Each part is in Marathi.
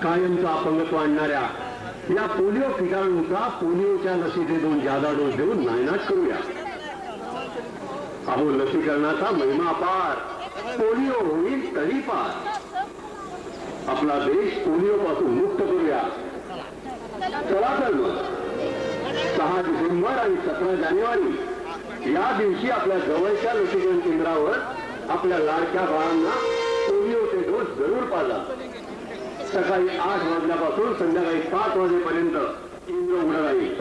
कायमचा अपंगत्व आणणाऱ्या या पोलिओ किटाणूंचा पोलिओच्या लसीचे 2 जादा डोस देऊन नायनाट करूया. अहो लसीकरणाचा महिमा पार, पोलिओ होईल तरी पार. आपला देश पोलिओ पासून मुक्त करूया. चला तर मग 6 डिसेंबर आणि 17 जानेवारी या दिवशी आपल्या जवळच्या लसीकरण केंद्रावर आपल्या लाडक्या बाळांना पोलिओचे डोस जरूर पाजा. सकाळी 8 वाजल्यापासून संध्याकाळी 5 वाजेपर्यंत केंद्र उघडं राहील.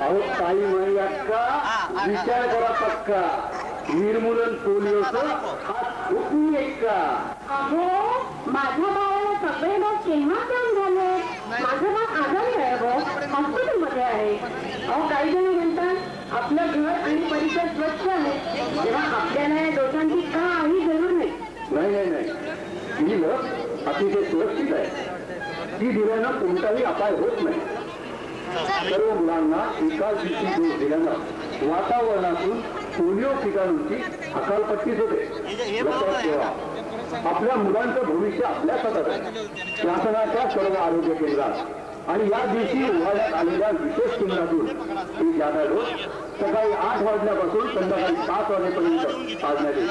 अहो ताई माई अक्का विचार करा पक्का, निर्मूलन पोलिओचं हात झोपून एक्का. अहो माझ्या बाळाला सगळे लोक केव्हा काम झाले. माझं बाळ आजारी आहे गो, हॉस्पिटलमध्ये आहे. अहो काही जण म्हणतात आपलं घर आणि परिसर स्वच्छ आहे, तेव्हा आपल्याला या दोषांची काही जरूर नाही. नाही नाही नाही, ही लस अतिशय सुरक्षित आहे. ती दिल्यानं कोणताही अपाय होत नाही. सर्व मुलांना एकाच दिवशी डोस दिल्यानं वातावरणातून पोलिओ किटाणूंची हकालपट्टी होते. लक्षात ठेवा, आपल्या मुलांचं भविष्य आपल्या हातात आहे. शासनाच्या सर्व आरोग्य केंद्रात आणि या दिवशी उभारण्यात आलेल्या विशेष केंद्रातून ही जादा डोस सकाळी 8 वाजल्यापासून संध्याकाळी 5 वाजेपर्यंत पाजण्यात येईल.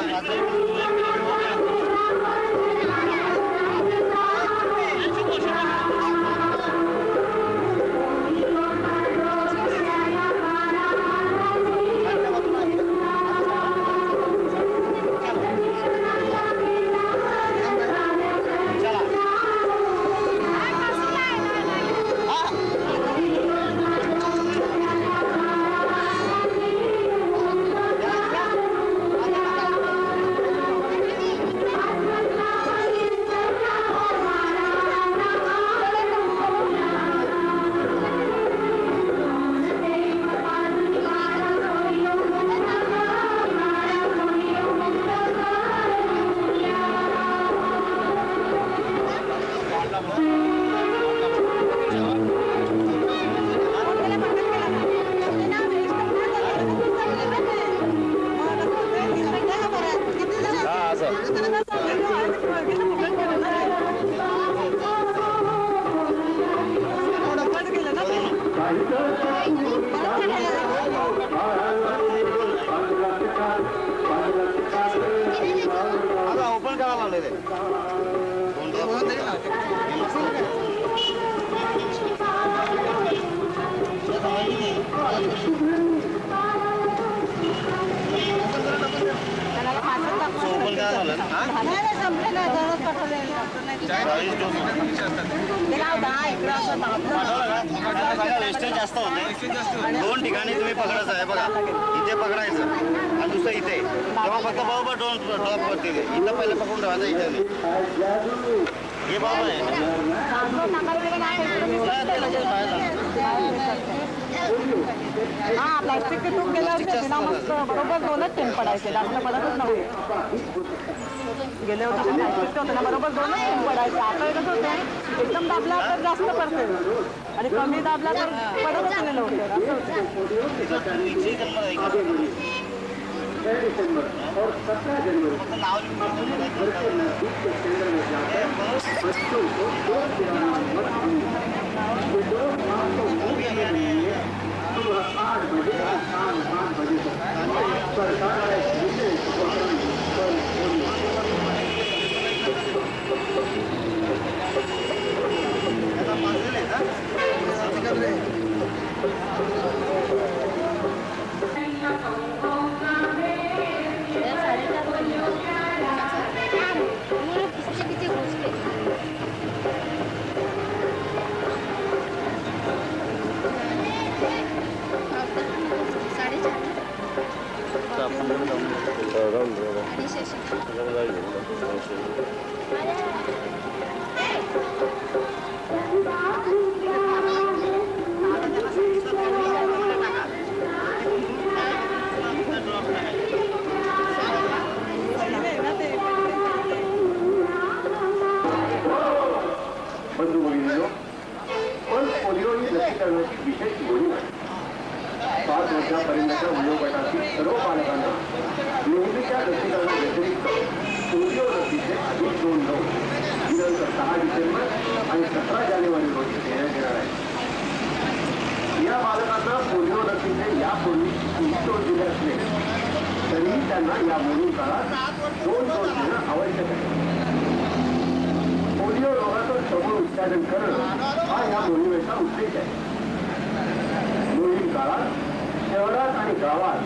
लावलेले वेस्टेज जास्त होते. 2 ठिकाणी तुम्ही पकडायचं आहे बघा. इथे पकडायचं आणि दुसरं इथे, तेव्हा फक्त बरोबर 2 ड्रॉप करते. इथं पहिले पकडून ठेवायचं, इथे नाही. हे बरोबर आहे. हा प्लास्टिकचे टूप गेल्यावर ना मग बरोबर 2च थेंब पडायचे, जास्त पडतच नव्हते. गेल्या वर्षी प्लास्टिकचे होते ना बरोबर 2च थेंब पडायचे. आता कसं होते एकदम दाबला तर जास्त पडते आणि कमी दाबला तर पडतच नाही लवकर असं होतं. 6 दिसंबर और 17 जनवरी के नजदीक के केंद्र में जाकर बच्चों को 2 पिराना मत दीजिए. ये 2 माह को मुफ्त में देंगे. सुबह 8 बजे और शाम 5 बजे तक. सरकार का एक विशेष उपक्रम पर पोलियो. बंधू भगिनींनो, पल्स पोलिओ ही लसीकरणाची विशेष मोहीम आहे. 5 वर्षापर्यंतच्या वयोगटातील सर्व बालकांना नेहमीच्या लसीकरणाव्यतिरिक्त पोलिओ लसीचे अधिक 2 डोस दिनांक 6 डिसेंबर आणि 17 जानेवारी रोजी देण्यात येणार आहे. या बालकांना पोलिओ लसीचे यापूर्वी 3 डोस दिले असले तरीही त्यांना या मोहीम काळात 2 डोस देणं आवश्यक आहे. पोलिओ रोगाचं समूळ उत्पादन करणं हा या मोहिमेचा उद्देश आहे. मोहीम काळात शहरात आणि गावात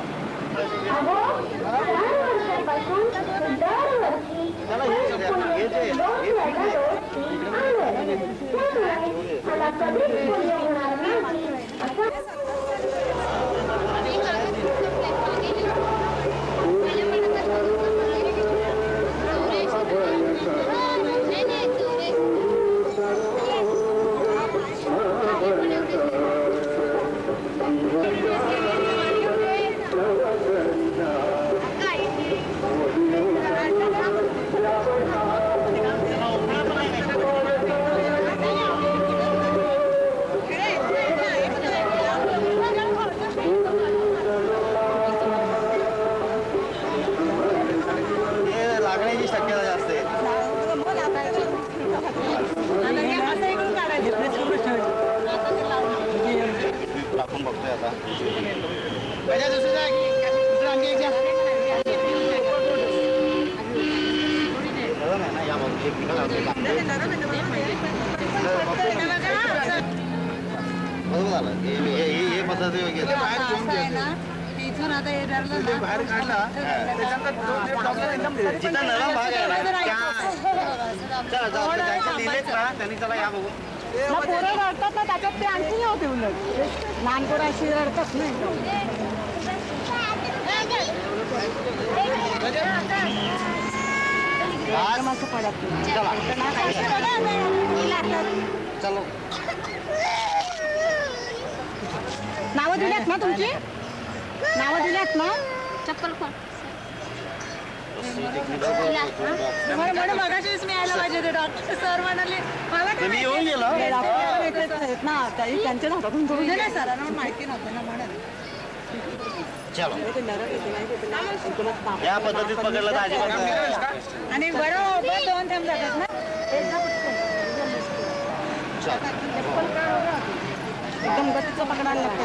लागण्याची शक्यता जास्त आहे. आपण बघतोय आता बरोबर झालं. हे पद्धती बाहेर काढला जिथं नरम भाग आहे ना लिहिलेच ना त्यांनी त्याला या बघू. पोरं रडतात ना त्याच्यात ते आणखी होते उलट लहान पोरं अशी रडतात नाही. चलो नावं दिल्यात ना तुमची? नावं दिल्यात ना? चप्पल कोण मगाशीच मी यायला पाहिजे ते डॉक्टर सर म्हणाले मला मी येऊन गेलो ना त्यांच्या हातातून नाही सरांना माहिती नव्हतं ना म्हणून. चलो या पद्धतीत पकडलं तर अजिबात आणि बरोबर 2 थेंब जातात ना. एकदम गतीचं पकडायला लागतं.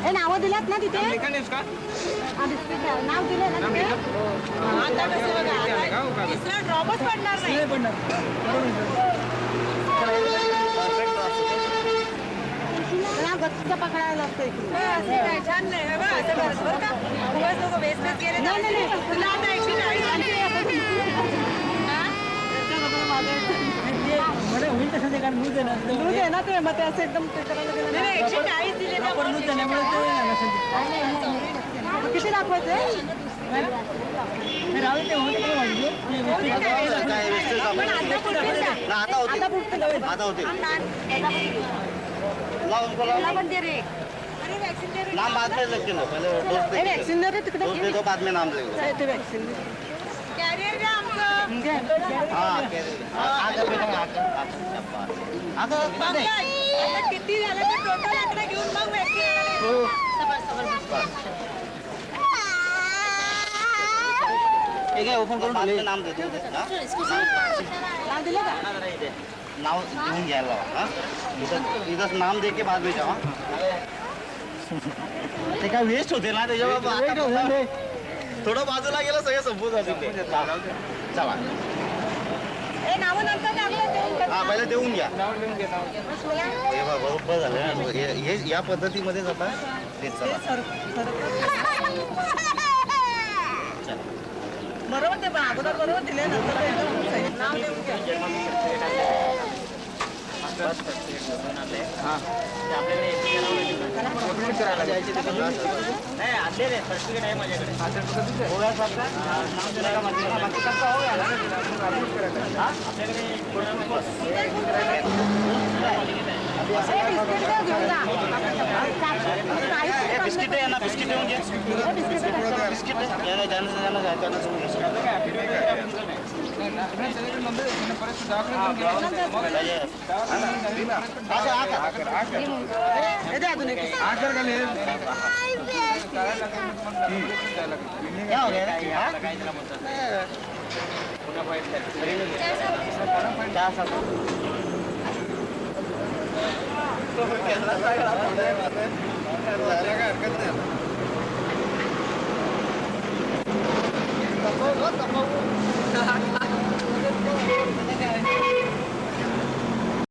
हे नावं दिल्यात ना तिथे हा, बिस्किट आहे. नाव दिले ना तिथे? आता कसं बघा, आता तिसरा ड्रॉपच पडणार नाही. ना गच्च पकडायला लागतं इकडून. छान नाही हे बघ, असं करत बरं का? उगाच लोकं वेस्टेज केले. नाही, नाही, नाही. तुला आता 140 हा? लूज आहे ना ते, मग ते असं एकदम ते करायला गेलं ना. 140 दिले ना. किती दाखवायचे? काय वेस्टेज पण आता पुढतील का? ना आता होते आता पुढतील. आता होते मला पण दे रे. अरे वॅक्सिन दे रे. नाम बाद में लगते लो पहले डोज हे दे वॅक्सिन दे रे तिकडे. डोज दे दो बाद में नाम दे दो ते वॅक्सिन दे. कॅरियर द्या आमचं. हाँ आगे बेटा आगे आता किती झालं ते टोटल आकडे घेऊन मग वॅक्सिन आणायला येतो. ठीक आहे ओपन करून बाद में नाम दे दो हाँ? नाव दिलं का? नाव घेऊन घ्यायला लावा, हाँ? इथं नाम दे के बाद में जावा ते काय वेस्ट होते ना त्याच्यावर थोडं बाजूला गेलं सगळं संपून जाते चला ए नावं नंतर लागलं देऊन टाक. हा पहिले देऊन घ्या हे बघ, बरोबर झालं ना. हे या पद्धतीमध्ये जाता तेच चला बरोबर ते पण अगोदर बरोबर दिले नंतर ते एकदम नाव देऊन घ्या. बिस्किट आहे ना बिस्किट येऊन घ्या बिस्किट क्या हो गया क्या